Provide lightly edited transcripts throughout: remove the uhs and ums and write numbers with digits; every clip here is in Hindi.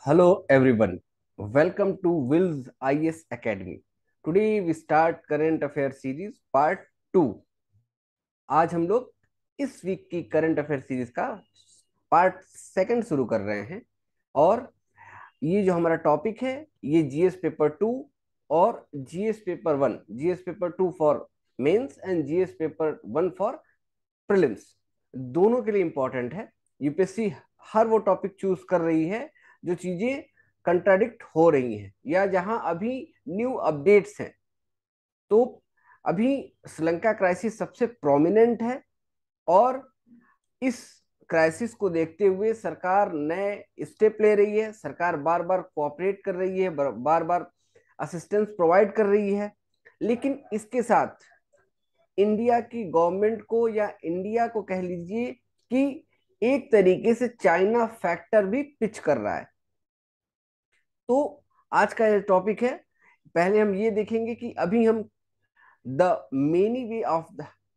Hello everyone, welcome to Will's IS Academy. Today we start current affair series part 2. आज हम लोग इस वीक की करंट अफेयर सीरीज का पार्ट सेकंड शुरू कर रहे हैं। और ये जो हमारा टॉपिक है ये जीएस पेपर 2 और GS paper 1, GS paper 2 for mains and GS paper 1 for prelims, दोनों के लिए इंपॉर्टेंट है। यूपीएससी हर वो टॉपिक चूज कर रही है जो चीजें कंट्राडिक्ट हो रही हैं या जहां अभी न्यू अपडेट्स हैं। तो अभी श्रीलंका क्राइसिस सबसे प्रोमिनेंट है और इस क्राइसिस को देखते हुए सरकार नए स्टेप ले रही है। सरकार बार बार कोऑपरेट कर रही है, बार बार असिस्टेंस प्रोवाइड कर रही है। लेकिन इसके साथ इंडिया की गवर्नमेंट को या इंडिया को कह लीजिए कि एक तरीके से चाइना फैक्टर भी पिच कर रहा है। तो आज का ये टॉपिक है। पहले हम ये देखेंगे कि अभी हम the many way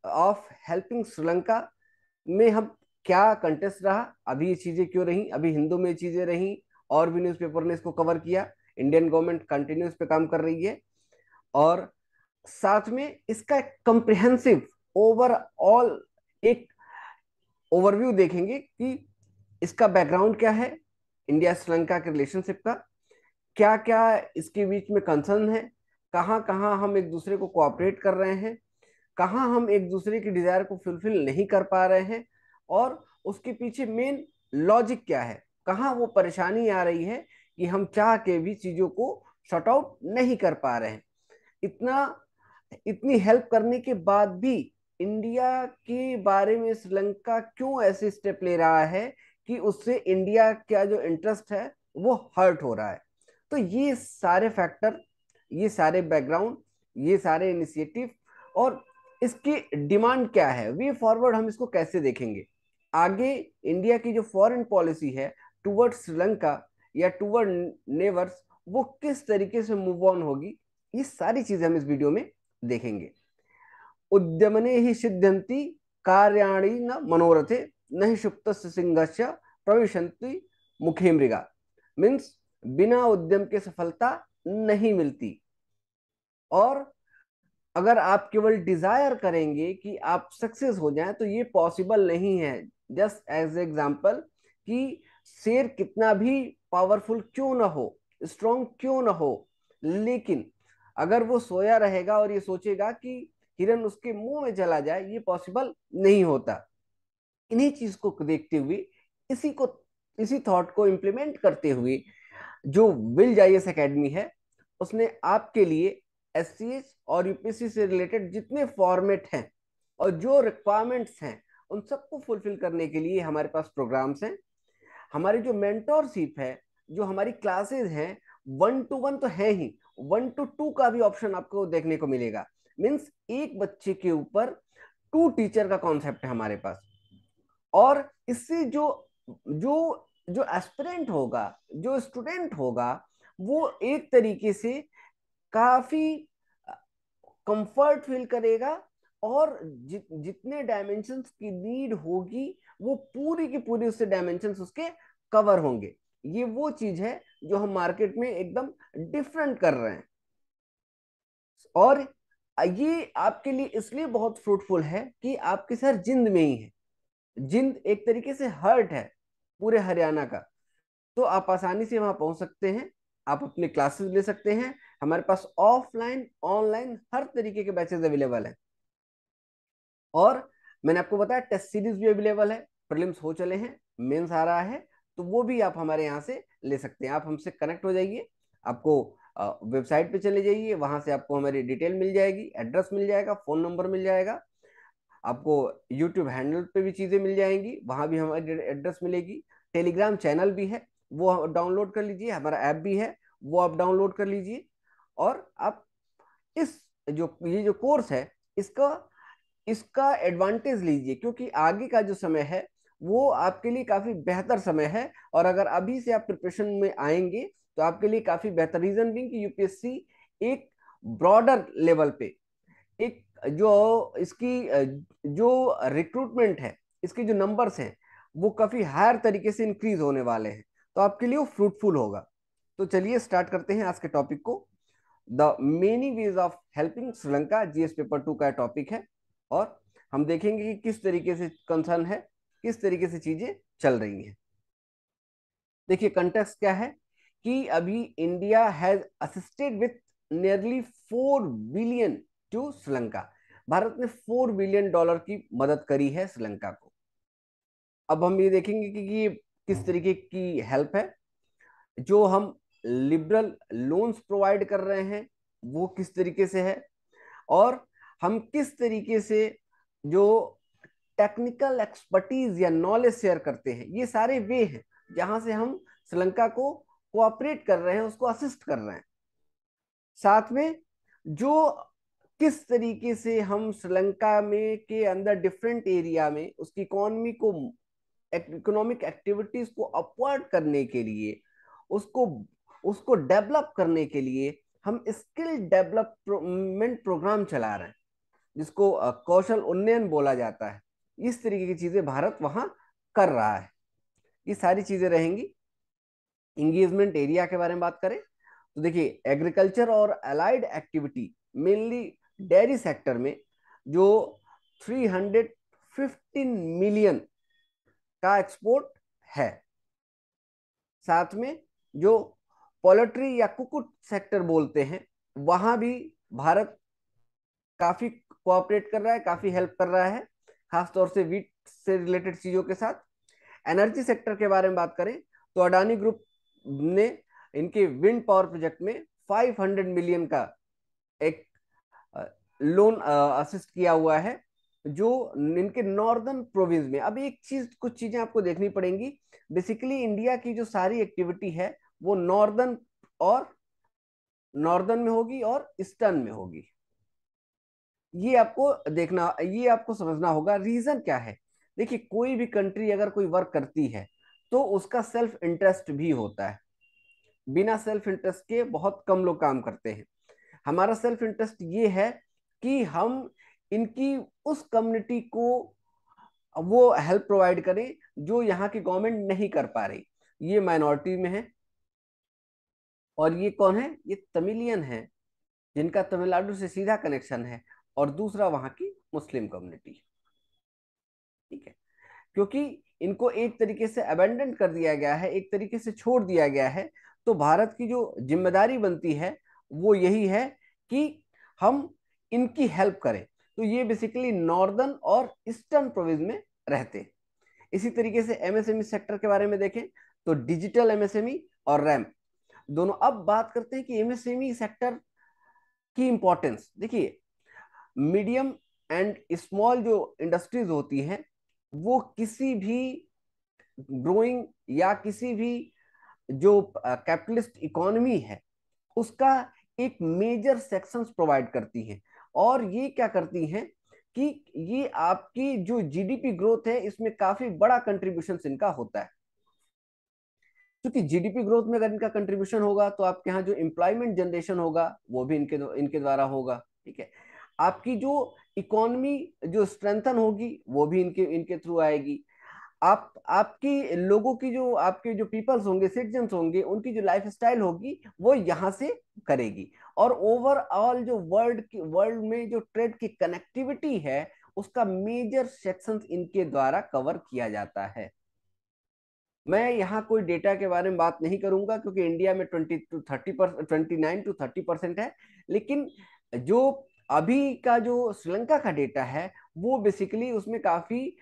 of helping Sri Lanka में हम क्या कंटेस्ट रहा, अभी ये चीजें क्यों रही, अभी हिंदू में चीजें रही और भी न्यूज़पेपर ने इसको कवर किया। इंडियन गवर्नमेंट कंटिन्यूस पे काम कर रही है और साथ में इसका एक कंप्रिहेंसिव ओवरऑल एक ओवरव्यू देखेंगे कि इसका बैकग्राउंड क्या है, इंडिया श्रीलंका के रिलेशनशिप का क्या क्या इसके बीच में कंसर्न है, कहाँ कहाँ हम एक दूसरे को कोऑपरेट कर रहे हैं, कहाँ हम एक दूसरे की डिजायर को फुलफिल नहीं कर पा रहे हैं और उसके पीछे मेन लॉजिक क्या है, कहाँ वो परेशानी आ रही है कि हम चाह के भी चीजों को शॉर्ट आउट नहीं कर पा रहे हैं। इतना इतनी हेल्प करने के बाद भी इंडिया के बारे में श्रीलंका क्यों ऐसे स्टेप ले रहा है कि उससे इंडिया का जो इंटरेस्ट है वो हर्ट हो रहा है। तो ये सारे फैक्टर, ये सारे बैकग्राउंड, ये सारे इनिशिएटिव और इसकी डिमांड क्या है, वे फॉरवर्ड हम इसको कैसे देखेंगे, आगे इंडिया की जो फॉरेन पॉलिसी है टुवर्ड श्रीलंका या टुवर्ड नेबर्स वो किस तरीके से मूव ऑन होगी, ये सारी चीजें हम इस वीडियो में देखेंगे। उद्यमने ही सिद्ध्यंति कार्याणि न मनोरथे न ही सुप्तस्य सिंहस्य प्रविशन्ति मुखे मृगा। मीन्स बिना उद्यम के सफलता नहीं मिलती। और अगर आप केवल डिजायर करेंगे कि आप सक्सेस हो जाएं तो ये पॉसिबल नहीं है। जस्ट एज एग्जांपल कि शेर कितना भी पावरफुल क्यों ना हो, स्ट्रॉन्ग क्यों ना हो, लेकिन अगर वो सोया रहेगा और ये सोचेगा कि हिरन उसके मुंह में चला जाए, ये पॉसिबल नहीं होता। इन्हीं चीज को देखते हुए इसी को इसी थॉट को इम्प्लीमेंट करते हुए जो विल जाइएस एकेडमी है उसने आपके लिए एससीएस और यूपीएससी से रिलेटेड जितने फॉर्मेट हैं और जो रिक्वायरमेंट्स हैं उन सबको फुलफिल करने के लिए हमारे पास प्रोग्राम्स हैं। हमारी जो मेंटोरशिप है, जो हमारी क्लासेस हैं, 1 to 1 तो है ही, 1 to 2 का भी ऑप्शन आपको देखने को मिलेगा। मीन्स एक बच्चे के ऊपर 2 टीचर का कॉन्सेप्ट है हमारे पास। और इससे जो जो जो एस्पिरेंट होगा, जो स्टूडेंट होगा, वो एक तरीके से काफी कंफर्ट फील करेगा और जितने डायमेंशंस की नीड होगी वो पूरी की पूरी उससे डायमेंशंस उसके कवर होंगे। ये वो चीज है जो हम मार्केट में एकदम डिफरेंट कर रहे हैं। और ये आपके लिए इसलिए बहुत फ्रूटफुल है कि आपके शहर जिंद में ही है। जिंद एक तरीके से हर्ट है पूरे हरियाणा का। तो आप आसानी से वहां पहुंच सकते हैं, आप अपने क्लासेस ले सकते हैं। हमारे पास ऑफलाइन ऑनलाइन हर तरीके के बैचेस अवेलेबल हैं। और मैंने आपको बताया टेस्ट सीरीज भी अवेलेबल है, प्रीलिम्स हो चले हैं, मेंस आ रहा है, तो वो भी आप हमारे यहाँ से ले सकते हैं। आप हमसे कनेक्ट हो जाइए, आपको वेबसाइट पे चले जाइए, वहां से आपको हमारी डिटेल मिल जाएगी, एड्रेस मिल जाएगा, फोन नंबर मिल जाएगा, आपको यूट्यूब हैंडल पे भी चीजें मिल जाएंगी, वहां भी हमारी एड्रेस मिलेगी। टेलीग्राम चैनल भी है, वो डाउनलोड कर लीजिए, हमारा ऐप भी है, वो आप डाउनलोड कर लीजिए। और आप इस जो ये जो कोर्स है इसका इसका एडवांटेज लीजिए, क्योंकि आगे का जो समय है वो आपके लिए काफी बेहतर समय है। और अगर अभी से आप प्रिपरेशन में आएंगे तो आपके लिए काफी बेहतर, रीजन भी कि यूपीएससी एक ब्रॉडर लेवल पे एक जो इसकी जो रिक्रूटमेंट है, इसके जो नंबर्स हैं वो काफी हायर तरीके से इंक्रीज होने वाले हैं। तो आपके लिए वो फ्रूटफुल होगा। तो चलिए स्टार्ट करते हैं आज के टॉपिक को। The many ways of helping Sri Lanka GS paper 2 का टॉपिक है, और हम देखेंगे कि किस तरीके से कंसर्न है, किस तरीके से चीजें चल रही हैं। देखिए कंटेक्स्ट क्या है कि अभी India has assisted with nearly 4 billion to Sri Lanka. Bharat ने $4 बिलियन की मदद करी है श्रीलंका को। अब हम ये देखेंगे कि ये किस तरीके की हेल्प है। जो हम लिबरल लोन्स प्रोवाइड कर रहे हैं वो किस तरीके से है, और हम किस तरीके से जो टेक्निकल एक्सपर्टीज या नॉलेज शेयर करते हैं, ये सारे वे हैं जहां से हम श्रीलंका को कोऑपरेट कर रहे हैं, उसको असिस्ट कर रहे हैं। साथ में जो किस तरीके से हम श्रीलंका में के अंदर डिफरेंट एरिया में उसकी इकोनॉमी को, इकोनॉमिक एक्टिविटीज को अपवर्ड करने के लिए, उसको उसको डेवलप करने के लिए हम स्किल डेवलपमेंट प्रोग्राम चला रहे हैं, जिसको कौशल उन्नयन बोला जाता है। इस तरीके की चीजें भारत वहां कर रहा है। ये सारी चीजें रहेंगी। इंगेजमेंट एरिया के बारे में बात करें तो देखिए एग्रीकल्चर और allied activity mainly dairy sector में जो 315 मिलियन का एक्सपोर्ट है। साथ में जो पोल्ट्री या कुक्कुट सेक्टर बोलते हैं वहां भी भारत काफी कोऑपरेट कर रहा है, काफी हेल्प कर रहा है, खासतौर से वीट से रिलेटेड चीजों के साथ। एनर्जी सेक्टर के बारे में बात करें तो अडानी ग्रुप ने इनके विंड पावर प्रोजेक्ट में 500 मिलियन का एक लोन असिस्ट किया हुआ है, जो इनके नॉर्दर्न प्रोविंस में। अब एक चीज, कुछ चीजें आपको देखनी पड़ेंगी। बेसिकली इंडिया की जो सारी एक्टिविटी है वो नॉर्दर्न में होगी और ईस्टर्न में होगी। ये आपको देखना, ये आपको समझना होगा। रीजन क्या है? देखिए कोई भी कंट्री अगर कोई वर्क करती है तो उसका सेल्फ इंटरेस्ट भी होता है। बिना सेल्फ इंटरेस्ट के बहुत कम लोग काम करते हैं। हमारा सेल्फ इंटरेस्ट ये है कि हम इनकी उस कम्युनिटी को वो हेल्प प्रोवाइड करें जो यहाँ की गवर्नमेंट नहीं कर पा रही। ये माइनॉरिटी में है, और ये कौन है? ये तमिलियन है, जिनका तमिलनाडु से सीधा कनेक्शन है, और दूसरा वहां की मुस्लिम कम्युनिटी। ठीक है, क्योंकि इनको एक तरीके से अबेंडन कर दिया गया है, एक तरीके से छोड़ दिया गया है। तो भारत की जो जिम्मेदारी बनती है वो यही है कि हम इनकी हेल्प करें। तो ये बेसिकली नॉर्दर्न और ईस्टर्न प्रोविंस में रहते हैं। इसी तरीके से एमएसएमई सेक्टर के बारे में देखें तो डिजिटल एमएसएमई और रैम्प दोनों। अब बात करते हैं कि एमएसएमई सेक्टर की इंपॉर्टेंस। देखिए मीडियम एंड स्मॉल जो इंडस्ट्रीज होती हैं वो किसी भी ग्रोइंग या किसी भी जो कैपिटलिस्ट इकोनॉमी है उसका एक मेजर सेक्शंस प्रोवाइड करती हैं। और ये क्या करती हैं कि ये आपकी जो जीडीपी ग्रोथ है इसमें काफी बड़ा कंट्रीब्यूशन इनका होता है। क्योंकि जीडीपी ग्रोथ में अगर इनका कंट्रीब्यूशन होगा तो आपके यहाँ जो एम्प्लॉयमेंट जनरेशन होगा वो भी इनके द्वारा होगा। ठीक है, आपकी जो इकोनॉमी जो स्ट्रेंथन होगी वो भी इनके इनके थ्रू आएगी। आप आपकी लोगों की जो आपके जो पीपल्स होंगे, सिटीजन्स होंगे, उनकी जो लाइफ स्टाइल होगी वो यहाँ से करेगी। और ओवरऑल जो वर्ल्ड में जो ट्रेड की कनेक्टिविटी है उसका मेजर सेक्शंस इनके द्वारा कवर किया जाता है। मैं यहाँ कोई डेटा के बारे में बात नहीं करूंगा क्योंकि इंडिया में 29 to 30% है। लेकिन जो अभी का जो श्रीलंका का डेटा है वो बेसिकली उसमें काफी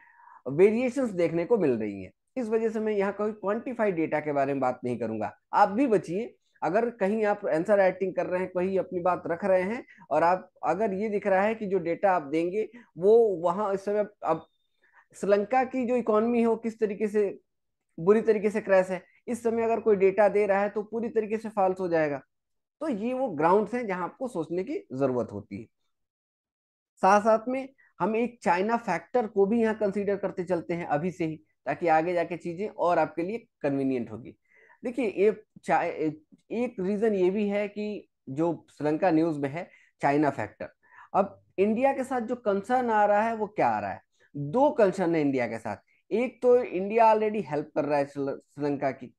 वेरिएशंस देखने को मिल रही हैं। इस वजह से मैं यहाँ कोई क्वांटिफाइड डेटा के बारे में बात नहीं करूंगा। आप भी बचिए, अगर कहीं आप आंसर राइटिंग कर रहे हैं, कहीं अपनी बात रख रहे हैं, और आप अगर ये दिख रहा है कि जो डेटा आप देंगे वो वहां इस समय अब श्रीलंका की जो इकोनॉमी है वो किस तरीके से बुरी तरीके से क्रैश है, इस समय अगर कोई डेटा दे रहा है तो पूरी तरीके से फाल्स हो जाएगा। तो ये वो ग्राउंड्स हैं जहां आपको सोचने की जरूरत होती है। साथ साथ में हम एक चाइना फैक्टर को भी यहाँ कंसीडर करते चलते हैं अभी से ही, ताकि आगे जाके चीजें और आपके लिए कन्वीनियंट होगी। देखिए एक रीजन ये भी है कि जो श्रीलंका न्यूज में है चाइना फैक्टर। अब इंडिया के साथ जो कंसर्न आ रहा है वो क्या आ रहा है? दो कंसर्न है इंडिया के साथ। एक तो इंडिया ऑलरेडी हेल्प कर रहा है श्रीलंका की।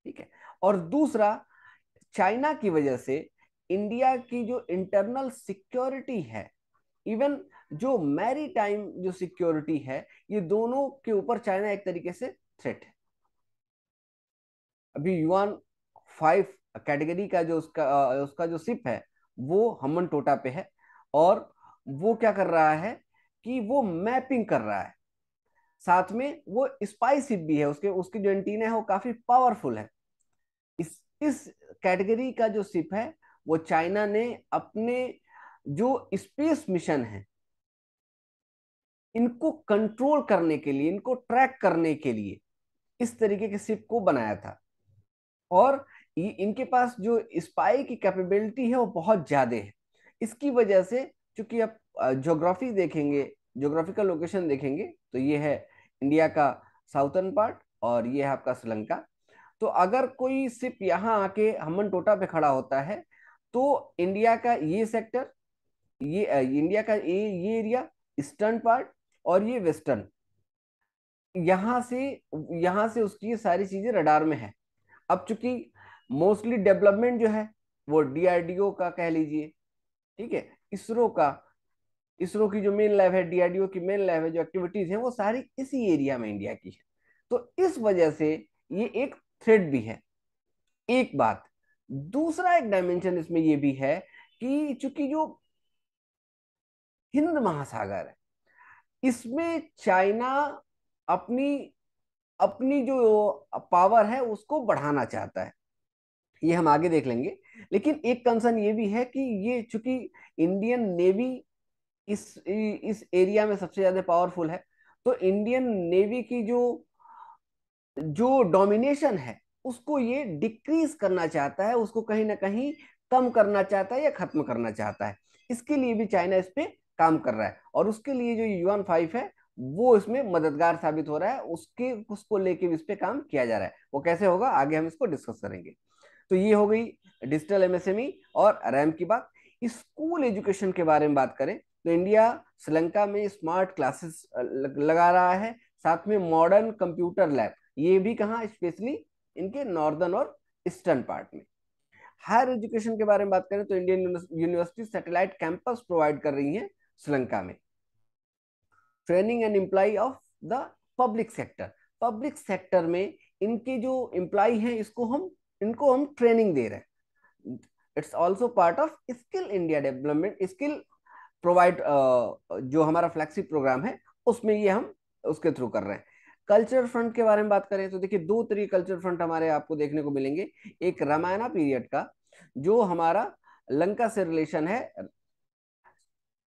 ठीक है। और दूसरा, चाइना की वजह से इंडिया की जो इंटरनल सिक्योरिटी है, इवन जो मैरी टाइम जो सिक्योरिटी है, ये दोनों के ऊपर चाइना एक तरीके से थ्रेट है। अभी युआन 5 कैटेगरी का जो उसका जो शिप है वो हमन टोटा पे है, और वो क्या कर रहा है कि वो मैपिंग कर रहा है, साथ में वो स्पाई शिप भी है, उसके उसकी जो एंटीना है वो काफी पावरफुल है। इस कैटेगरी का जो शिप है वो चाइना ने अपने जो स्पेस मिशन है इनको कंट्रोल करने के लिए, इनको ट्रैक करने के लिए इस तरीके के शिप को बनाया था। और इनके पास जो स्पाई की कैपेबिलिटी है वो बहुत ज्यादा है। इसकी वजह से, चूंकि आप ज्योग्राफी देखेंगे, ज्योग्राफिकल लोकेशन देखेंगे, तो ये है इंडिया का साउथर्न पार्ट और ये है आपका श्रीलंका। तो अगर कोई सिर्फ यहाँ आके हमन टोटा पे खड़ा होता है तो इंडिया का ये सेक्टर, ये इंडिया का ये एरिया, ईस्टर्न पार्ट और ये वेस्टर्न, यहाँ से यहाँ से उसकी ये सारी चीजें रडार में है। अब चूंकि मोस्टली डेवलपमेंट जो है वो डीआरडीओ का कह लीजिए, ठीक है, इसरो का, इसरो की जो मेन लैब है, डीआरडीओ की मेन लैब है, जो एक्टिविटीज है वो सारी इसी एरिया में इंडिया की है। तो इस वजह से ये एक थ्रेट भी है, एक बात। दूसरा एक डायमेंशन इसमें ये भी है कि चूंकि जो हिंद महासागर है, इसमें चाइना अपनी अपनी जो पावर है उसको बढ़ाना चाहता है, ये हम आगे देख लेंगे। लेकिन एक कंसर्न ये भी है कि ये चूंकि इंडियन नेवी इस एरिया में सबसे ज्यादा पावरफुल है, तो इंडियन नेवी की जो जो डोमिनेशन है उसको ये डिक्रीज करना चाहता है, उसको कहीं ना कहीं कम करना चाहता है या खत्म करना चाहता है। इसके लिए भी चाइना इस पे काम कर रहा है, और उसके लिए जो युआन 5 है वो इसमें मददगार साबित हो रहा है, उसके उसको लेके भी इस पे काम किया जा रहा है। वो कैसे होगा आगे हम इसको डिस्कस करेंगे। तो ये हो गई डिजिटल एमएसएमई और रैम की बात। स्कूल एजुकेशन के बारे में बात करें तो इंडिया श्रीलंका में स्मार्ट क्लासेस लगा रहा है, साथ में मॉडर्न कंप्यूटर लैब, ये भी कहाँ, स्पेशली इनके नॉर्दर्न और ईस्टर्न पार्ट में। हायर एजुकेशन के बारे में बात करें तो Indian university satellite campus provide कर रही है श्रीलंका में। Training and employ of the public sector, public sector में इनके जो एम्प्लॉय हैं इनको हम ट्रेनिंग दे रहे हैं। It's also part of skill India development, skill provide, जो हमारा फ्लैगशिप प्रोग्राम है उसमें ये हम उसके थ्रू कर रहे हैं। कल्चर फ्रंट के बारे में बात करें तो देखिए दो तरीके कल्चर फ्रंट हमारे आपको देखने को मिलेंगे। एक रामायणा पीरियड का, जो हमारा लंका से रिलेशन है,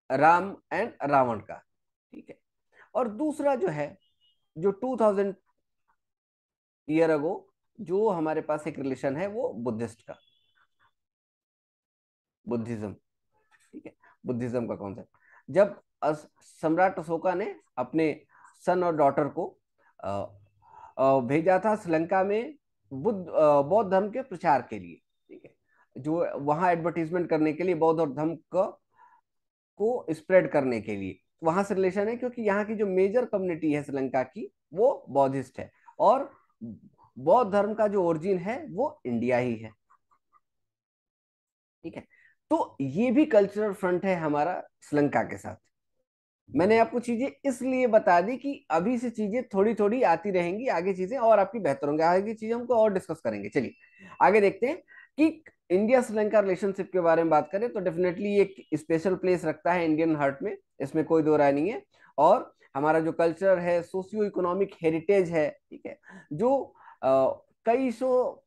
राम एंड रावण का, ठीक है। और दूसरा जो है, जो 2000 ईयर अगो जो हमारे पास एक रिलेशन है वो बुद्धिस्ट का, बुद्धिज्म, ठीक है, बुद्धिज्म का कॉन्सेप्ट। जब सम्राट अशोका ने अपने सन और डॉटर को भेजा था श्रीलंका में बौद्ध धर्म के प्रचार के लिए, ठीक है, जो वहां एडवर्टीजमेंट करने के लिए, बौद्ध और धर्म को स्प्रेड करने के लिए, वहां से रिलेशन है, क्योंकि यहाँ की जो मेजर कम्युनिटी है श्रीलंका की वो बौद्धिस्ट है, और बौद्ध धर्म का जो ओरिजिन है वो इंडिया ही है, ठीक है। तो ये भी कल्चरल फ्रंट है हमारा श्रीलंका के साथ। मैंने आपको चीजें इसलिए बता दी कि अभी से चीजें थोड़ी थोड़ी आती रहेंगी, आगे चीजें और आपकी बेहतर होंगी, आगे चीजें हमको और डिस्कस करेंगे। चलिए आगे देखते हैं कि इंडिया श्रीलंका रिलेशनशिप के बारे में बात करें तो डेफिनेटली एक स्पेशल प्लेस रखता है इंडियन हार्ट में, इसमें कोई दो राय नहीं है। और हमारा जो कल्चर है, सोशियो इकोनॉमिक हेरिटेज है, ठीक है, जो कई सौ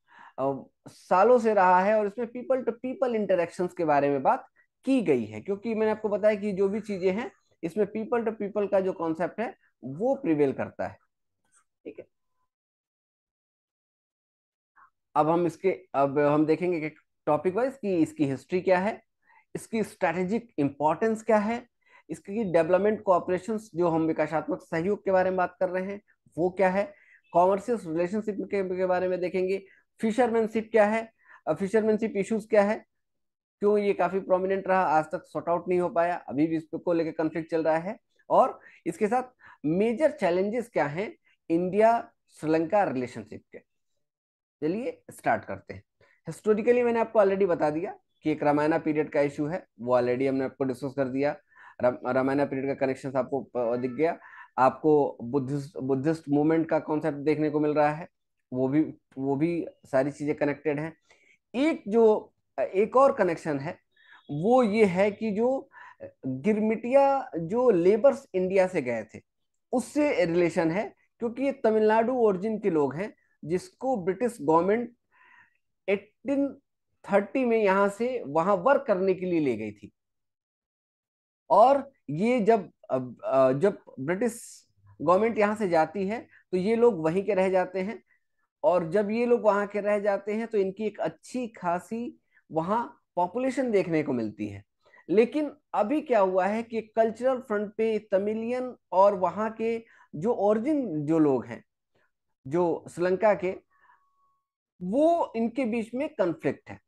सालों से रहा है, और इसमें पीपल टू पीपल इंटरेक्शंस के बारे में बात की गई है, क्योंकि मैंने आपको बताया कि जो भी चीजें हैं इसमें पीपल टू पीपल का जो कॉन्सेप्ट है वो प्रिवेल करता है, ठीक है। अब हम देखेंगे कि टॉपिक वाइज कि इसकी हिस्ट्री क्या है, इसकी स्ट्रेटेजिक इंपॉर्टेंस क्या है, इसकी डेवलपमेंट कोऑपरेशन, जो हम विकासात्मक सहयोग के बारे में बात कर रहे हैं वो क्या है, कॉमर्शियल रिलेशनशिप के बारे में देखेंगे, फिशरमैनशिप क्या है, फिशरमैनशिप इश्यूज क्या है, क्यों ये काफी प्रोमिनेंट रहा, आज तक सॉर्ट आउट नहीं हो पाया, अभी भी इसको लेकर कंफ्लिक्ट चल रहा है, और इसके साथ मेजर चैलेंजेस क्या हैं इंडिया श्रीलंका रिलेशनशिप के, चलिए स्टार्ट करते हैं। हिस्टोरिकली मैंने आपको ऑलरेडी बता दिया कि एक रामायण पीरियड का इशू है, वो ऑलरेडी हमने आपको डिस्कस कर दिया। रामायण पीरियड का कनेक्शन आपको दिख गया। आपको बुद्धिस्ट मूवमेंट का कॉन्सेप्ट देखने को मिल रहा है, वो भी वो भी सारी चीजें कनेक्टेड हैं। एक और कनेक्शन है, वो ये है कि जो गिरमिटिया जो लेबर्स इंडिया से गए थे उससे रिलेशन है, क्योंकि ये तमिलनाडु ओरिजिन के लोग हैं जिसको ब्रिटिश गवर्नमेंट 1830 में यहां से वहां वर्क करने के लिए ले गई थी। और ये जब ब्रिटिश गवर्नमेंट यहां से जाती है तो ये लोग वहीं के रह जाते हैं। और जब ये लोग वहां के रह जाते हैं तो इनकी एक अच्छी खासी वहां पॉपुलेशन देखने को मिलती है। लेकिन अभी क्या हुआ है कि कल्चरल फ्रंट पे तमिलियन और वहां के जो ओरिजिन जो लोग हैं, जो श्रीलंका के, वो इनके बीच में कन्फ्लिक्ट है।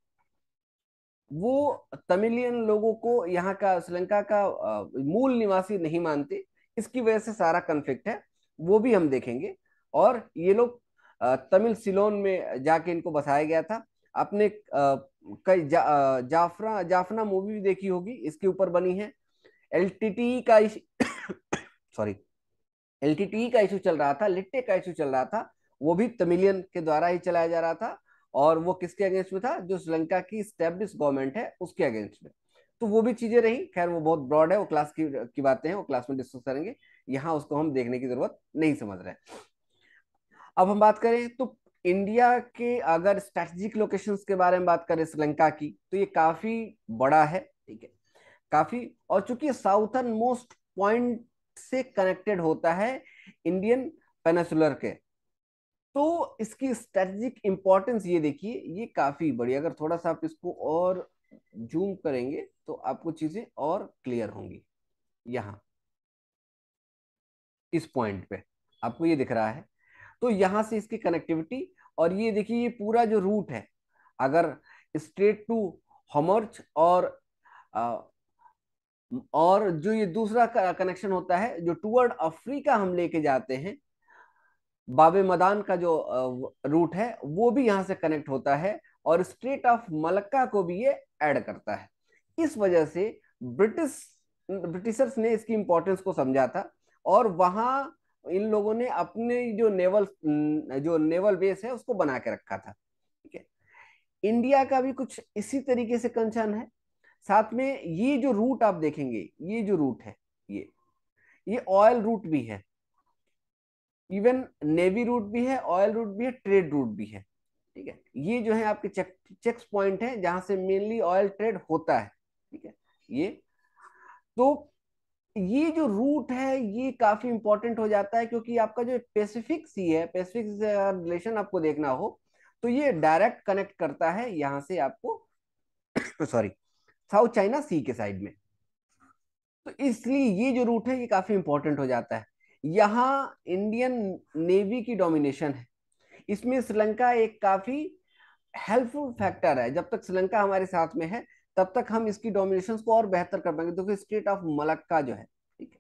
वो तमिलियन लोगों को यहाँ का श्रीलंका का मूल निवासी नहीं मानते। इसकी वजह से सारा कन्फ्लिक्ट है, वो भी हम देखेंगे। और ये लोग तमिल सिलोन में जाके इनको बसाया गया था। आपने जाफरा जाफना मूवी भी देखी होगी, इसके ऊपर बनी है। एलटीटी का सॉरी एलटीटी का इशू चल रहा था, लिट्टे का इशू चल रहा था, वो भी तमिलियन के द्वारा ही चलाया जा रहा था। और वो किसके अगेंस्ट में था? जो श्रीलंका की स्टेब्लिश गवर्नमेंट है उसके अगेंस्ट में। तो वो भी चीजें रही। खैर वो बहुत ब्रॉड है, वो क्लास की बातें हैं, वो क्लास में डिस्कस करेंगे। यहाँ उसको हम देखने की जरूरत नहीं समझ रहे। अब हम बात करें तो इंडिया के अगर स्ट्रेटेजिक लोकेशंस के बारे में बात करें श्रीलंका की, तो ये काफी बड़ा है, ठीक है, काफी। और चूंकि साउथर्न मोस्ट पॉइंट से कनेक्टेड होता है इंडियन पेनिसुलर के, तो इसकी स्ट्रेटेजिक इंपॉर्टेंस ये देखिए, ये काफी बड़ी। अगर थोड़ा सा आप इसको और जूम करेंगे तो आपको चीजें और क्लियर होंगी। यहाँ इस पॉइंट पे आपको ये दिख रहा है, तो यहां से इसकी कनेक्टिविटी। और ये देखिए, ये पूरा जो रूट है, अगर स्ट्रेट टू हॉमर्च और जो ये दूसरा कनेक्शन होता है जो टूवर्ड अफ्रीका हम लेके जाते हैं, बाबे मदान का जो रूट है वो भी यहाँ से कनेक्ट होता है। और स्ट्रेट ऑफ मलक्का को भी ये ऐड करता है। इस वजह से ब्रिटिशर्स ने इसकी इंपॉर्टेंस को समझा था। और वहां इन लोगों ने अपने जो नेवल बेस है उसको बना के रखा था, ठीक है। इंडिया का भी कुछ इसी तरीके से कंसर्न है। साथ में ये जो रूट आप देखेंगे, ये जो रूट है, ये ऑयल रूट भी है, इवन नेवी रूट भी है, ऑयल रूट भी है, ट्रेड रूट भी है, ठीक है। ये जो है आपके चेक्स पॉइंट है जहां से मेनली ऑयल ट्रेड होता है, ठीक है। ये तो ये जो रूट है ये काफी इंपॉर्टेंट हो जाता है, क्योंकि आपका जो पैसिफिक सी है, पैसिफिक से रिलेशन आपको देखना हो तो ये डायरेक्ट कनेक्ट करता है यहाँ से आपको सॉरी साउथ चाइना सी के साइड में। तो इसलिए ये जो रूट है ये काफी इंपॉर्टेंट हो जाता है। यहाँ इंडियन नेवी की डोमिनेशन है, इसमें श्रीलंका एक काफी हेल्पफुल फैक्टर है। जब तक श्रीलंका हमारे साथ में है तब तक हम इसकी डोमिनेशन को और बेहतर कर पाएंगे। देखो स्टेट ऑफ मलक्का जो है, ठीक है,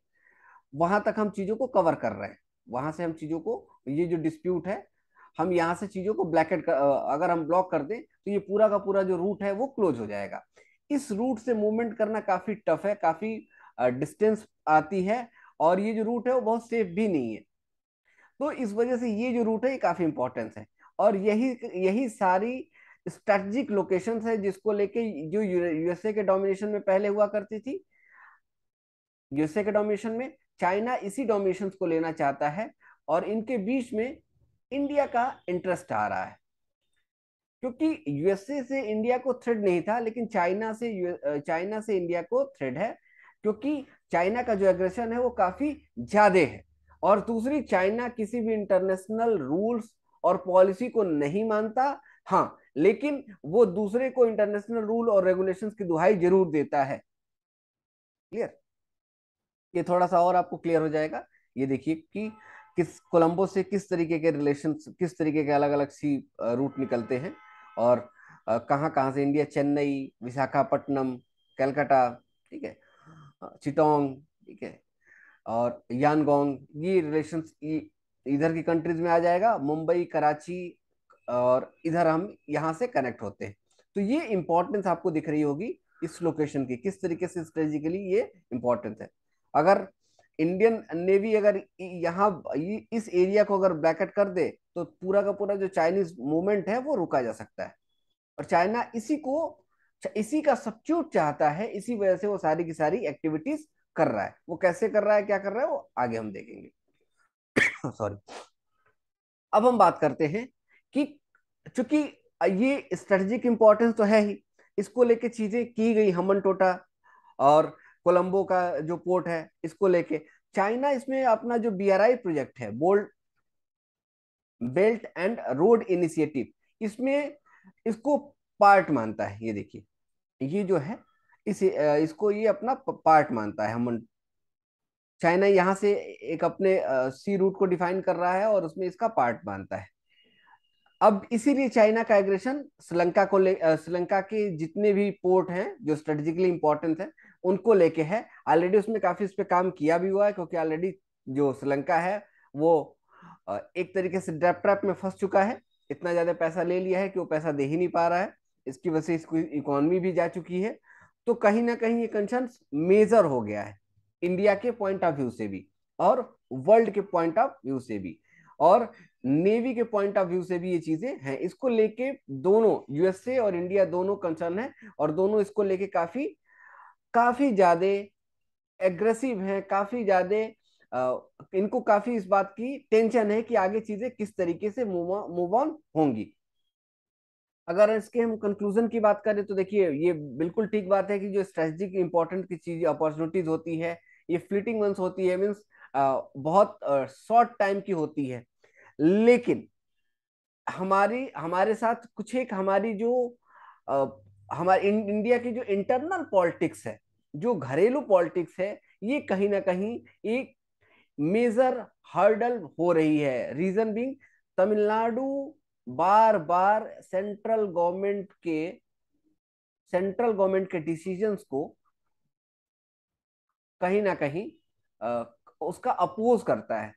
वहां तक हम चीजों को कवर कर रहे हैं। वहां से हम चीजों को, ये जो डिस्प्यूट है, हम यहाँ से चीजों को अगर हम ब्लॉक कर दें तो ये पूरा का पूरा जो रूट है वो क्लोज हो जाएगा। इस रूट से मूवमेंट करना काफी टफ है, काफी डिस्टेंस आती है। और ये जो रूट है वो बहुत सेफ भी नहीं है। तो इस वजह से ये जो रूट है ये काफी इंपॉर्टेंस है। और यही यही सारी स्ट्रेटेजिक लोकेशंस है जिसको लेके जो यूएसए के डोमिनेशन में पहले हुआ करती थी। यूएसए के डोमिनेशन में चाइना इसी डोमिनेशन को लेना चाहता है। और इनके बीच में इंडिया का इंटरेस्ट आ रहा है, क्योंकि यूएसए से इंडिया को थ्रेड नहीं था, लेकिन चाइना से इंडिया को थ्रेड है। क्योंकि चाइना का जो एग्रेशन है वो काफी ज्यादा है। और दूसरी, चाइना किसी भी इंटरनेशनल रूल्स और पॉलिसी को नहीं मानता। हाँ, लेकिन वो दूसरे को इंटरनेशनल रूल और रेगुलेशंस की दुहाई जरूर देता है। क्लियर? ये थोड़ा सा और आपको क्लियर हो जाएगा। ये देखिए कि कोलंबो से किस तरीके के रिलेशन, किस तरीके के अलग अलग सी रूट निकलते हैं। और कहाँ कहाँ से इंडिया, चेन्नई, विशाखापट्टनम, कलकत्ता, ठीक है, चिटोंग, ठीक है, और यानगोंग, ये रिलेशंस इधर की कंट्रीज में आ जाएगा। मुंबई, कराची, और इधर हम यहाँ से कनेक्ट होते हैं। तो ये इंपॉर्टेंस आपको दिख रही होगी इस लोकेशन की, किस तरीके से स्ट्रेटेजिकली ये इंपॉर्टेंस है। अगर इंडियन नेवी अगर यहाँ इस एरिया को अगर ब्लैकेट कर दे तो पूरा का पूरा जो चाइनीज मूवमेंट है वो रुका जा सकता है। और चाइना इसी का सब्स्टिट्यूट चाहता है, इसी वजह से वो सारी की सारी एक्टिविटीज कर रहा है। वो कैसे कर रहा है, क्या कर रहा है, वो आगे हम देखेंगे। सॉरी। अब हम बात करते हैं कि चूंकि ये स्ट्रेटेजिक इंपॉर्टेंस तो है ही, इसको लेके चीजें की गई हमन टोटा और कोलंबो का जो पोर्ट है इसको लेके चाइना इसमें अपना जो बीआरआई प्रोजेक्ट है, bold belt and road initiative, इसमें इसको पार्ट मानता है। ये देखिए, ये जो है इसको ये अपना पार्ट मानता है। हम चाइना यहाँ से एक अपने सी रूट को डिफाइन कर रहा है और उसमें इसका पार्ट मानता है। अब इसीलिए चाइना का एग्रेशन श्रीलंका के जितने भी पोर्ट हैं जो स्ट्रेटेजिकली इंपॉर्टेंट है उनको लेके है। ऑलरेडी उसमें काफी इस पे काम किया भी हुआ है, क्योंकि ऑलरेडी जो श्रीलंका है वो एक तरीके से डेट ट्रैप में फंस चुका है। इतना ज्यादा पैसा ले लिया है कि वो पैसा दे ही नहीं पा रहा है। इसकी वजह से इसकी इकोनॉमी भी जा चुकी है। तो कहीं ना कहीं ये कंसर्न मेजर हो गया है, इंडिया के पॉइंट ऑफ व्यू से भी और वर्ल्ड के पॉइंट ऑफ व्यू से भी और नेवी के पॉइंट ऑफ व्यू से भी। ये चीजें हैं, इसको लेके दोनों यूएसए और इंडिया दोनों कंसर्न है और दोनों इसको लेके काफी काफी ज्यादा एग्रेसिव हैं, काफी ज्यादा इनको काफी इस बात की टेंशन है कि आगे चीजें किस तरीके से मूव ऑन होंगी। अगर इसके हम कंक्लूजन की बात करें तो देखिए, ये बिल्कुल ठीक बात है कि जो स्ट्रेटेजिक इंपॉर्टेंट की चीज अपॉर्चुनिटीज होती है ये फ्लीटिंग वंस होती है, मीन्स बहुत शॉर्ट टाइम की होती है। लेकिन हमारे साथ कुछ एक हमारी जो अ, हमारे इंडिया की जो इंटरनल पॉलिटिक्स है, जो घरेलू पॉलिटिक्स है, ये कहीं ना कहीं एक मेजर हर्डल हो रही है। रीजन बीइंग, तमिलनाडु बार बार सेंट्रल गवर्नमेंट के डिसीजंस को कहीं ना कहीं उसका अपोज करता है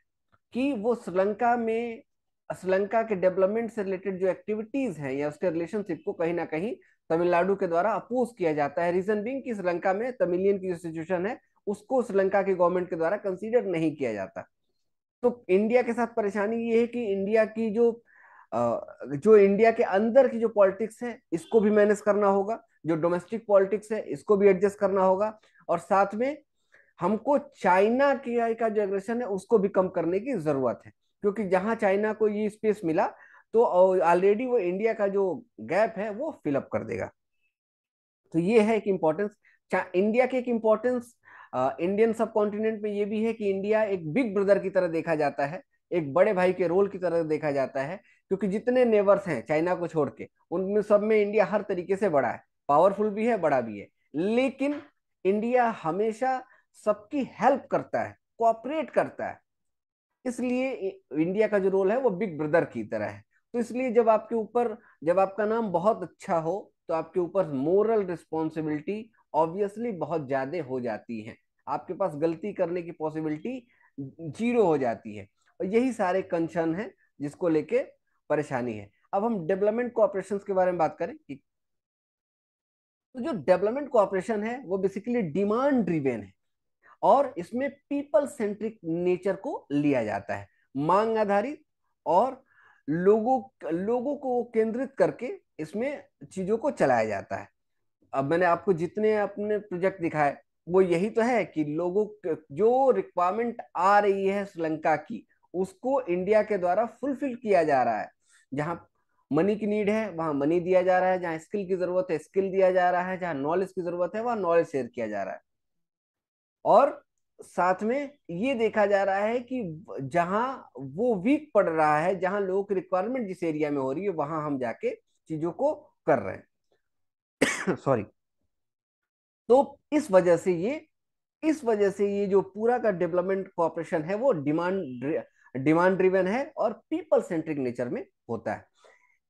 कि वो श्रीलंका के डेवलपमेंट से रिलेटेड जो एक्टिविटीज हैं या उसके रिलेशनशिप को कहीं ना कहीं तमिलनाडु के द्वारा अपोज किया जाता है। रीजन बीइंग कि श्रीलंका में तमिलियन की जो सिचुएशन है उसको श्रीलंका की गवर्नमेंट के द्वारा कंसीडर नहीं किया जाता। तो इंडिया के साथ परेशानी ये है कि जो इंडिया के अंदर की जो पॉलिटिक्स है इसको भी मैनेज करना होगा, जो डोमेस्टिक पॉलिटिक्स है इसको भी एडजस्ट करना होगा, और साथ में हमको चाइना का जो एग्रेशन है उसको भी कम करने की जरूरत है। क्योंकि जहां चाइना को ये स्पेस मिला तो ऑलरेडी वो इंडिया का जो गैप है वो फिलअप कर देगा। तो ये है एक इम्पोर्टेंस इंडिया की एक इम्पोर्टेंस इंडियन सब कॉन्टिनेंट में। ये भी है कि इंडिया एक बिग ब्रदर की तरह देखा जाता है, एक बड़े भाई के रोल की तरह देखा जाता है। क्योंकि जितने नेबर्स हैं चाइना को छोड़ के, उनमें सब में इंडिया हर तरीके से बड़ा है, पावरफुल भी है, बड़ा भी है। लेकिन इंडिया हमेशा सबकी हेल्प करता है, कोऑपरेट करता है। इसलिए इंडिया का जो रोल है वो बिग ब्रदर की तरह है। तो इसलिए जब आपका नाम बहुत अच्छा हो तो आपके ऊपर मोरल रिस्पॉन्सिबिलिटी ऑब्वियसली बहुत ज्यादा हो जाती है। आपके पास गलती करने की पॉसिबिलिटी जीरो हो जाती है। और यही सारे कंसर्न है जिसको लेके परेशानी है। अब हम डेवलपमेंट कोऑपरेशन के बारे में बात करें तो जो डेवलपमेंट कोऑपरेशन है वो बेसिकली डिमांड ड्रिवेन है और इसमें पीपल सेंट्रिक नेचर को लिया जाता है, मांग आधारित और लोगों को केंद्रित करके इसमें चीजों को चलाया जाता है। अब मैंने आपको जितने अपने प्रोजेक्ट दिखाए वो यही तो है कि जो रिक्वायरमेंट आ रही है श्रीलंका की उसको इंडिया के द्वारा फुलफिल किया जा रहा है। जहां मनी की नीड है वहां मनी दिया जा रहा है, जहां स्किल की जरूरत है स्किल दिया जा रहा है, जहां नॉलेज की जरूरत है वहां नॉलेज शेयर किया जा रहा है। और साथ में ये देखा जा रहा है कि जहां वो वीक पड़ रहा है, जहां लोगों की रिक्वायरमेंट जिस एरिया में हो रही है वहां हम जाके चीजों को कर रहे हैं। सॉरी। तो इस वजह से ये जो पूरा का डेवलपमेंट कोऑपरेशन है वो डिमांड ड्रिवन है और पीपल सेंट्रिक नेचर में होता है।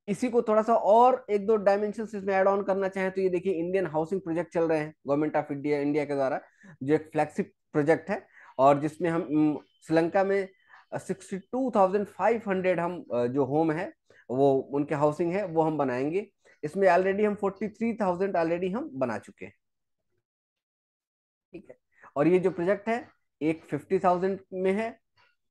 इसी को थोड़ा सा और एक दो डायमेंशन इसमें ऐड ऑन करना चाहें तो ये देखिए, इंडियन हाउसिंग प्रोजेक्ट चल रहे हैं गवर्नमेंट ऑफ इंडिया के द्वारा, जो एक फ्लैगशिप प्रोजेक्ट है और जिसमें हम श्रीलंका में 62,500 हम जो होम है वो उनके हाउसिंग है वो हम बनाएंगे। इसमें ऑलरेडी हम 43,000 ऑलरेडी हम बना चुके हैं, ठीक है। और ये जो प्रोजेक्ट है एक 50,000 में है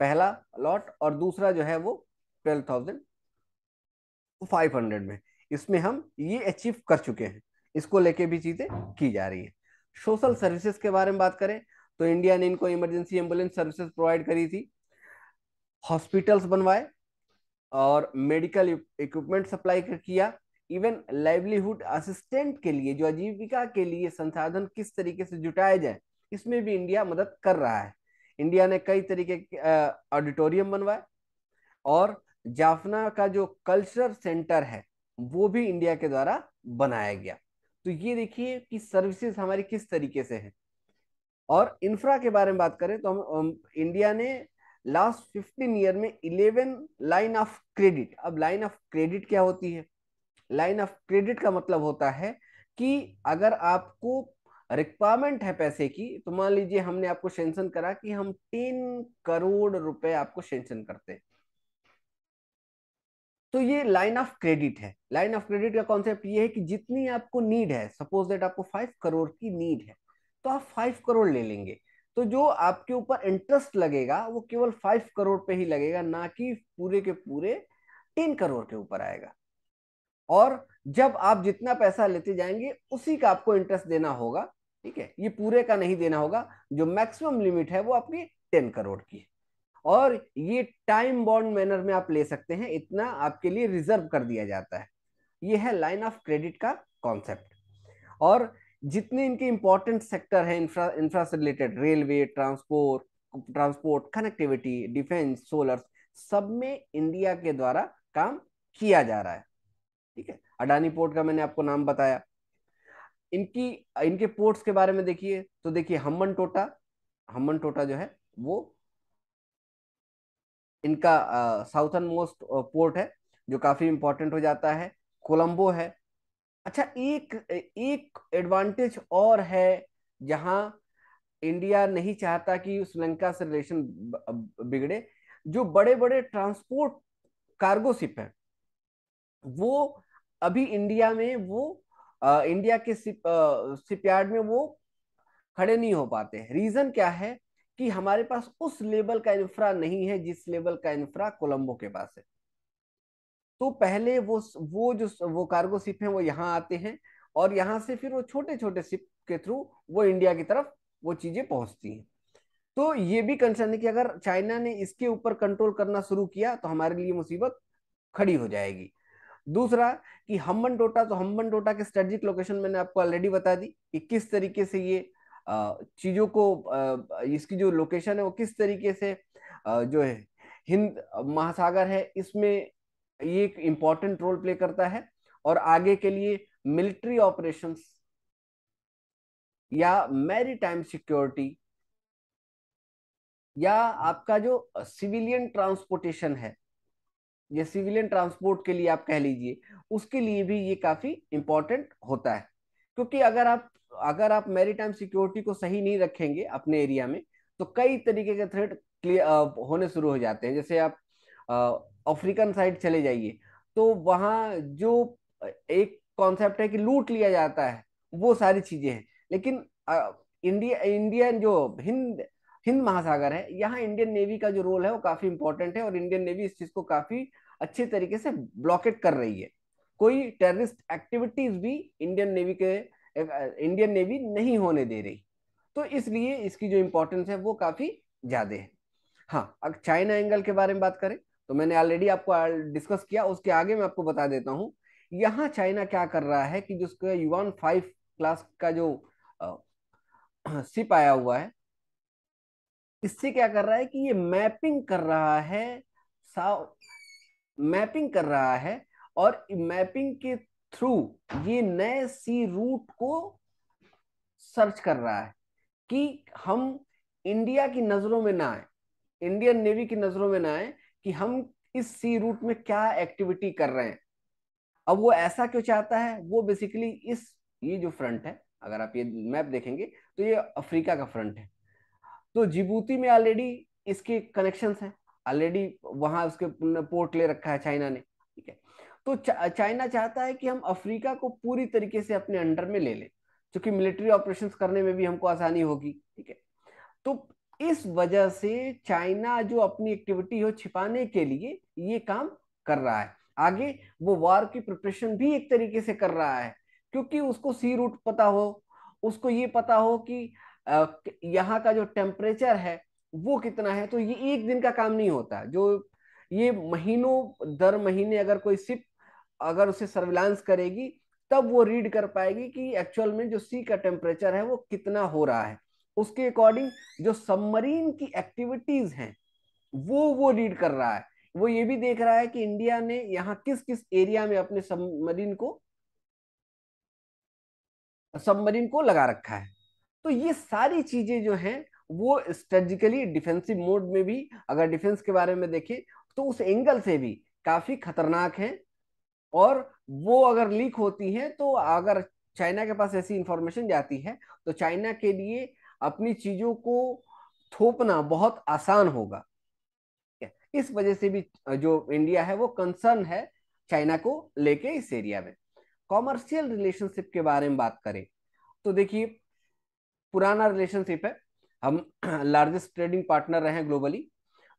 पहला लॉट, और दूसरा जो है वो 12,500 में। इसमें हम ये अचीव कर चुके हैं, इसको लेके भी चीजें की जा रही है। सोशल सर्विसेज के बारे में बात करें तो इंडिया ने इनको इमरजेंसी एम्बुलेंस सर्विसेज प्रोवाइड करी थी, हॉस्पिटल्स बनवाए और मेडिकल इक्विपमेंट सप्लाई किया। इवन लाइवलीहुड असिस्टेंट के लिए, जो आजीविका के लिए संसाधन किस तरीके से जुटाए जाए, इसमें भी इंडिया मदद कर रहा है। इंडिया ने कई तरीके के ऑडिटोरियम बनवाए, और जाफना का जो कल्चरल सेंटर है वो भी इंडिया के द्वारा बनाया गया। तो ये देखिए कि सर्विसेज हमारी किस तरीके से है। और इंफ्रा के बारे में बात करें तो इंडिया ने लास्ट 15 ईयर में 11 लाइन ऑफ क्रेडिट। अब लाइन ऑफ क्रेडिट क्या होती है? लाइन ऑफ क्रेडिट का मतलब होता है कि अगर आपको रिक्वायरमेंट है पैसे की, तो मान लीजिए हमने आपको सेंक्शन करा कि हम 10 करोड़ रुपए आपको सेंक्शन करते हैं, तो ये लाइन ऑफ क्रेडिट है। लाइन ऑफ क्रेडिट का कॉन्सेप्ट ये है कि जितनी आपको नीड है, सपोज दैट आपको 5 करोड़ की नीड है, तो आप 5 करोड़ ले लेंगे। तो जो आपके ऊपर इंटरेस्ट लगेगा वो केवल 5 करोड़ पे ही लगेगा, ना कि पूरे के पूरे 10 करोड़ के ऊपर आएगा। और जब आप जितना पैसा लेते जाएंगे उसी का आपको इंटरेस्ट देना होगा, ठीक है। ये पूरे का नहीं देना होगा, जो मैक्सिमम लिमिट है वो आपकी 10 करोड़ की है। और ये टाइम बॉन्ड मैनर में आप ले सकते हैं, इतना आपके लिए रिजर्व कर दिया जाता है। ये है लाइन ऑफ क्रेडिट का कॉन्सेप्ट। और जितने इनके इंपॉर्टेंट सेक्टर है इंफ्रा से related, railway, transport connectivity, defence, solar, सब में इंडिया के द्वारा काम किया जा रहा है, ठीक है। अडानी पोर्ट का मैंने आपको नाम बताया। इनकी इनके पोर्ट्स के बारे में देखिए तो देखिए हम्बन टोटा जो है वो इनका साउथर्न मोस्ट पोर्ट है, जो काफी इंपॉर्टेंट हो जाता है। कोलंबो है। अच्छा, एक एक एडवांटेज और है, जहां इंडिया नहीं चाहता कि श्रीलंका से रिलेशन बिगड़े। जो बड़े बड़े ट्रांसपोर्ट कार्गो शिप है वो अभी इंडिया में वो इंडिया के शिपयार्ड में वो खड़े नहीं हो पाते हैं। रीजन क्या है? कि हमारे पास उस लेवल का इंफ्रा नहीं है जिस लेवल का इंफ्रा कोलंबो के पास है। तो पहले वो कार्गो शिप हैं वो यहाँ आते हैं, और यहाँ से फिर वो छोटे छोटे शिप के थ्रू वो इंडिया की तरफ वो चीजें पहुंचती हैं। तो ये भी कंसर्न है कि अगर चाइना ने इसके ऊपर कंट्रोल करना शुरू किया तो हमारे लिए मुसीबत खड़ी हो जाएगी। दूसरा कि हम्बन टोटा, तो हम्बन टोटा के स्ट्रेटेजिक लोकेशन मैंने आपको ऑलरेडी बता दी कि किस तरीके से ये चीजों को इसकी जो लोकेशन है वो किस तरीके से जो है हिंद महासागर है इसमें ये एक इम्पॉर्टेंट रोल प्ले करता है। और आगे के लिए मिलिट्री ऑपरेशंस या मैरीटाइम सिक्योरिटी, या आपका जो सिविलियन ट्रांसपोर्टेशन है, ये सिविलियन ट्रांसपोर्ट के लिए आप कह लीजिए, उसके लिए भी ये काफी इंपॉर्टेंट होता है। क्योंकि अगर आप मैरीटाइम सिक्योरिटी को सही नहीं रखेंगे अपने एरिया में, तो कई तरीके के थ्रेट होने शुरू हो जाते हैं। जैसे आप अफ्रीकन साइड चले जाइए, तो वहाँ जो एक कॉन्सेप्ट है कि लूट लिया जाता है, वो सारी चीजें हैं। लेकिन इंडियन जो हिंद हिंद महासागर है, यहाँ इंडियन नेवी का जो रोल है वो काफी इंपॉर्टेंट है, और इंडियन नेवी इस चीज को काफी अच्छे तरीके से ब्लॉकेट कर रही है। कोई टेररिस्ट एक्टिविटीज भी इंडियन नेवी नहीं होने दे रही। तो इसलिए इसकी जो इंपॉर्टेंस है वो काफी ज्यादा है। हाँ, अगर चाइना एंगल के बारे में बात करें तो मैंने ऑलरेडी आपको डिस्कस किया, उसके आगे मैं आपको बता देता हूँ। यहाँ चाइना क्या कर रहा है कि जिसको युआन 5 क्लास का जो शिप आया हुआ है, इससे क्या कर रहा है कि ये मैपिंग कर रहा है, और मैपिंग के थ्रू ये नए सी रूट को सर्च कर रहा है कि हम इंडिया की नजरों में ना आए, इंडियन नेवी की नजरों में ना आए कि हम इस सी रूट में क्या एक्टिविटी कर रहे हैं। अब वो ऐसा क्यों चाहता है? वो बेसिकली ये जो फ्रंट है, अगर आप ये मैप देखेंगे तो ये अफ्रीका का फ्रंट है। तो जिबूती में ऑलरेडी इसके कनेक्शंस हैं, ऑलरेडी वहां उसके पोर्ट ले रखा है चाइना ने, ठीक है। तो चाइना चाहता है कि हम अफ्रीका को पूरी तरीके से अपने अंडर में ले लें, क्योंकि मिलिट्री ऑपरेशंस करने में भी हमको आसानी होगी। ठीक है, तो इस वजह से चाइना जो अपनी एक्टिविटी हो छिपाने के लिए ये काम कर रहा है। आगे वो वार की प्रिपरेशन भी एक तरीके से कर रहा है, क्योंकि उसको सी रूट पता हो, उसको ये पता हो कि यहाँ का जो टेम्परेचर है वो कितना है। तो ये एक दिन का काम नहीं होता, जो ये महीनों दर महीने अगर कोई शिप अगर उसे सर्विलांस करेगी, तब वो रीड कर पाएगी कि एक्चुअल में जो सी का टेम्परेचर है वो कितना हो रहा है। उसके अकॉर्डिंग जो सबमरीन की एक्टिविटीज हैं वो रीड कर रहा है। वो ये भी देख रहा है कि इंडिया ने यहाँ किस किस एरिया में अपने सबमरीन को लगा रखा है। तो ये सारी चीजें जो हैं वो स्ट्रेटेजिकली डिफेंसिव मोड में भी, अगर डिफेंस के बारे में देखें तो उस एंगल से भी काफी खतरनाक है। और वो अगर लीक होती हैं, तो अगर चाइना के पास ऐसी इंफॉर्मेशन जाती है, तो चाइना के लिए अपनी चीजों को थोपना बहुत आसान होगा। इस वजह से भी जो इंडिया है वो कंसर्न है चाइना को लेके इस एरिया में। कॉमर्शियल रिलेशनशिप के बारे में बात करें तो देखिए, पुराना रिलेशनशिप है। हम लार्जेस्ट ट्रेडिंग पार्टनर रहे हैं ग्लोबली,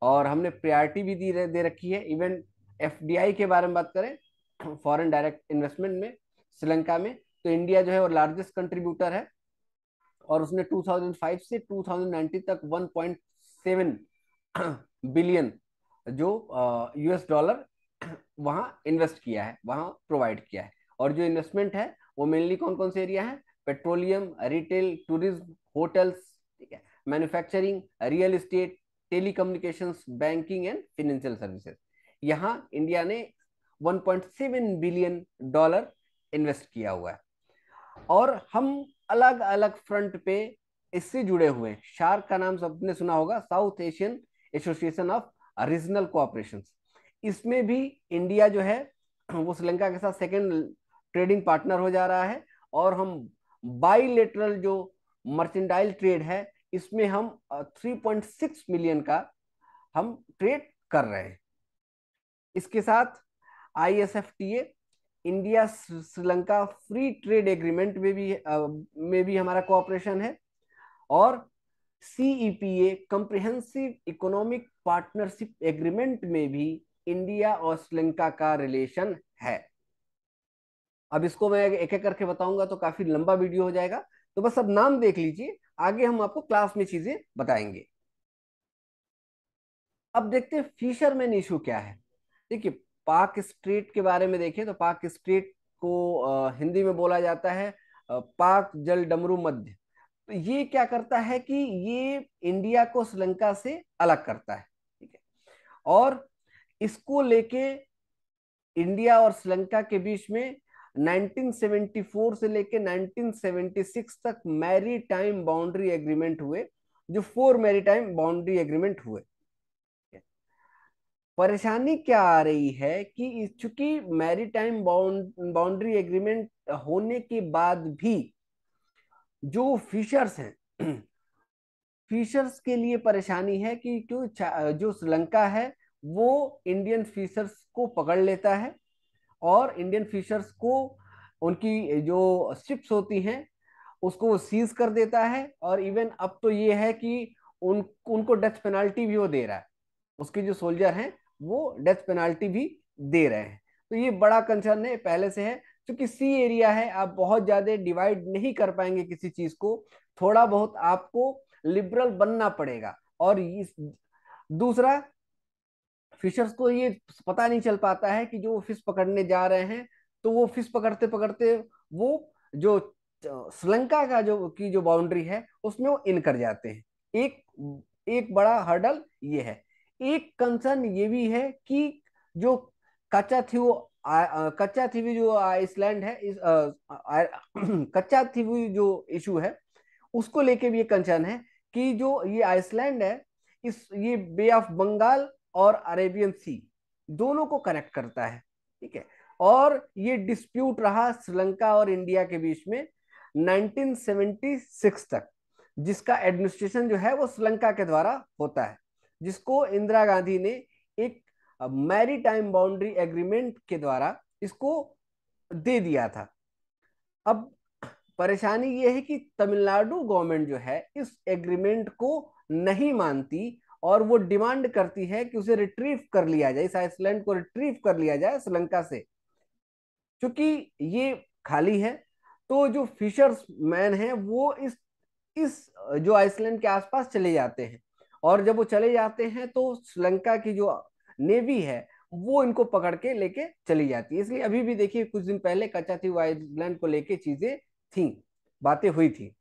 और हमने प्रायोरिटी भी दे रखी है। इवन एफडीआई के बारे में बात करें, फॉरेन डायरेक्ट इन्वेस्टमेंट में श्रीलंका में, तो इंडिया जो है वो लार्जेस्ट कंट्रीब्यूटर है, और उसने 2005 से 2019 तक 1.7 बिलियन जो यूएस डॉलर वहां इन्वेस्ट किया है, वहां प्रोवाइड किया है। और जो इन्वेस्टमेंट है वो मेनली कौन कौन से एरिया है? पेट्रोलियम, रिटेल, टूरिज्म, होटल्स, ठीक है, manufacturing, real estate, telecommunications, banking and financial services. यहाँ इंडिया ने 1.7 बिलियन डॉलर इन्वेस्ट किया हुआ है। और हम अलग अलग फ्रंट पे इससे जुड़े हुए हैं। शार्क का नाम सबने सुना होगा, south Asian association of regional cooperation. इसमें भी इंडिया जो है वो श्रीलंका के साथ सेकंड ट्रेडिंग पार्टनर हो जा रहा है। और हम बाईलेटरल जो मर्चेंडाइल ट्रेड है, इसमें हम 3.6 मिलियन का हम ट्रेड कर रहे हैं। इसके साथ ISFTA, India Sri Lanka free trade agreement में भी हमारा कोऑपरेशन है। और CEPA comprehensive economic partnership agreement में भी इंडिया और श्रीलंका का रिलेशन है। अब इसको मैं एक एक करके बताऊंगा तो काफी लंबा वीडियो हो जाएगा, तो बस अब नाम देख लीजिए, आगे हम आपको क्लास में चीजें बताएंगे। अब देखते हैं फिशरमैन इशू क्या है। देखिए, पाक स्ट्रेट के बारे में देखें तो पाक स्ट्रेट को हिंदी में बोला जाता है पाक जल डमरू मध्य। तो ये क्या करता है कि ये इंडिया को श्रीलंका से अलग करता है। ठीक है, और इसको लेके इंडिया और श्रीलंका के बीच में 1974 से लेके 1976 तक मैरी टाइम बाउंड्री एग्रीमेंट हुए, जो 4 मैरी टाइम बाउंड्री एग्रीमेंट हुए। परेशानी क्या आ रही है कि चूंकि मैरीटाइम बाउंड्री एग्रीमेंट होने के बाद भी जो फिशर्स हैं फिशर्स के लिए परेशानी है कि क्यों जो श्रीलंका है वो इंडियन फिशर्स को पकड़ लेता है, और इंडियन फिशर्स को उनकी जो शिप्स होती हैं उसको सीज कर देता है। और इवन अब तो ये है कि उनको डेथ पेनाल्टी भी वो दे रहा है, उसके जो सोल्जर हैं वो डेथ पेनाल्टी भी दे रहे हैं। तो ये बड़ा कंसर्न है, पहले से है। क्योंकि सी एरिया है, आप बहुत ज्यादा डिवाइड नहीं कर पाएंगे किसी चीज को, थोड़ा बहुत आपको लिबरल बनना पड़ेगा। और दूसरा, फिशर्स को ये पता नहीं चल पाता है कि जो वो फिश पकड़ने जा रहे हैं, तो वो फिश पकड़ते पकड़ते वो जो श्रीलंका का जो बाउंड्री है उसमें वो इन कर जाते हैं। एक एक बड़ा हर्डल ये है। एक कंसर्न ये भी है कि जो कच्चा थी वो कच्चा थी जो आइसलैंड है कच्चा थी जो इशू है, उसको लेके भी एक कंसर्न है कि जो ये आइसलैंड है, ये बे ऑफ बंगाल और अरेबियन सी दोनों को कनेक्ट करता है। ठीक है, और ये डिस्प्यूट रहा श्रीलंका और इंडिया के बीच में 1976 तक, जिसका एडमिनिस्ट्रेशन जो है वो श्रीलंका के द्वारा होता है, जिसको इंदिरा गांधी ने एक मैरी टाइम बाउंड्री एग्रीमेंट के द्वारा इसको दे दिया था। अब परेशानी ये है कि तमिलनाडु गवर्नमेंट जो है इस एग्रीमेंट को नहीं मानती और वो डिमांड करती है कि उसे रिट्रीव कर लिया जाए, इस आइसलैंड को रिट्रीव कर लिया जाए श्रीलंका से, क्योंकि ये खाली है। तो जो फिशर्स मैन है वो इस जो आइसलैंड के आसपास चले जाते हैं, और जब वो चले जाते हैं तो श्रीलंका की जो नेवी है वो इनको पकड़ के लेके चली जाती है। इसलिए अभी भी देखिए, कुछ दिन पहले कचातीव आइलैंड को लेके चीजें थी, बातें हुई थी।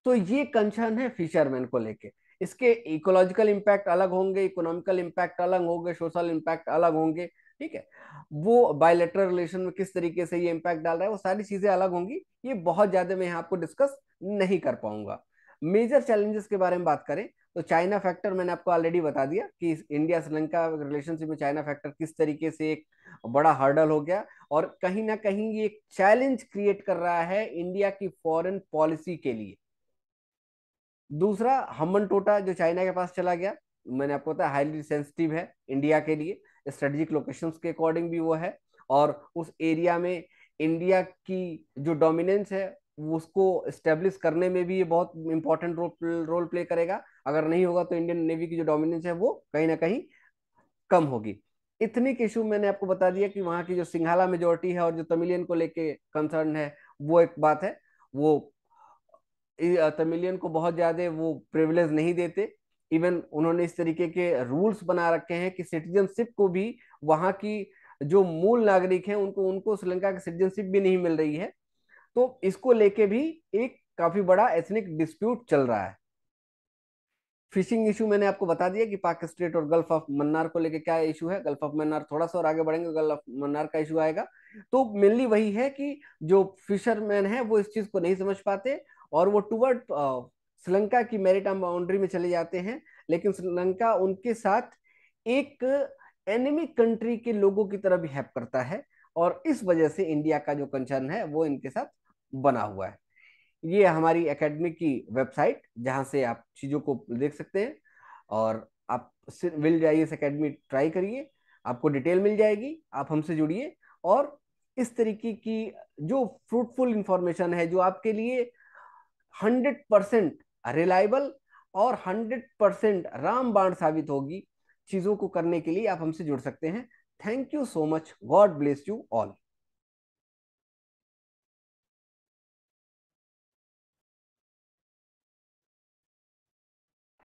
तो ये कंसर्न है फिशरमैन को लेके। इसके इकोलॉजिकल इम्पैक्ट अलग होंगे, इकोनॉमिकल इम्पैक्ट अलग होंगे, सोशल इम्पैक्ट अलग होंगे, ठीक है। वो बायलैटरल रिलेशन में किस तरीके से ये इम्पैक्ट डाल रहा है, वो सारी चीजें अलग होंगी। ये बहुत ज्यादा मैं यहाँ आपको डिस्कस नहीं कर पाऊंगा। मेजर चैलेंजेस के बारे में बात करें तो चाइना फैक्टर मैंने आपको ऑलरेडी बता दिया कि इंडिया श्रीलंका रिलेशनशिप में चाइना फैक्टर किस तरीके से एक बड़ा हर्डल हो गया, और कहीं ना कहीं ये एक चैलेंज क्रिएट कर रहा है इंडिया की फॉरेन पॉलिसी के लिए। दूसरा, हमन टोटा जो चाइना के पास चला गया, मैंने आपको बताया हाईली सेंसिटिव है इंडिया के लिए, स्ट्रेटेजिक लोकेशंस के अकॉर्डिंग भी वो है, और उस एरिया में इंडिया की जो डोमिनेंस है उसको स्टेब्लिश करने में भी ये बहुत इंपॉर्टेंट रोल प्ले करेगा। अगर नहीं होगा तो इंडियन नेवी की जो डोमिनेंस है वो कहीं ना कहीं कम होगी। इथनिक इशू मैंने आपको बता दिया कि वहां की जो सिंघाला मेजोरिटी है और जो तमिलियन को लेके कंसर्न है, वो एक बात है। वो तमिलियन को बहुत ज्यादा वो प्रिविलेज नहीं देते। इवन उन्होंने इस तरीके के रूल्स बना रखे हैं कि सिटीजनशिप को भी वहां की जो मूल नागरिक हैं उनको उनको श्रीलंका की सिटीजनशिप भी नहीं मिल रही है। तो इसको लेके भी एक काफी बड़ा एथनिक डिस्प्यूट चल रहा है। फिशिंग इशू मैंने आपको बता दिया कि पाक स्ट्रेट और गल्फ ऑफ मन्नार को लेके क्या इशू है। गल्फ ऑफ मन्नार थोड़ा सा और आगे बढ़ेंगे, गल्फ ऑफ मन्नार का इशू आएगा। तो मेनली वही है कि जो फिशरमैन है वो इस चीज को नहीं समझ पाते, और वो टुवर्ड श्रीलंका की मैरीटाइम बाउंड्री में चले जाते हैं, लेकिन श्रीलंका उनके साथ एक एनिमी कंट्री के लोगों की तरह बिहेव करता है, और इस वजह से इंडिया का जो कंसर्न है वो इनके साथ बना हुआ है। ये हमारी एकेडमी की वेबसाइट जहां से आप चीजों को देख सकते हैं, और आप विल जाइए इस एकेडमी, ट्राई करिए, आपको डिटेल मिल जाएगी, आप हमसे जुड़िए। और इस तरीके की जो फ्रूटफुल इंफॉर्मेशन है, जो आपके लिए 100% रिलायबल और 100% रामबाण साबित होगी चीजों को करने के लिए, आप हमसे जुड़ सकते हैं। Thank you so much, God bless you all.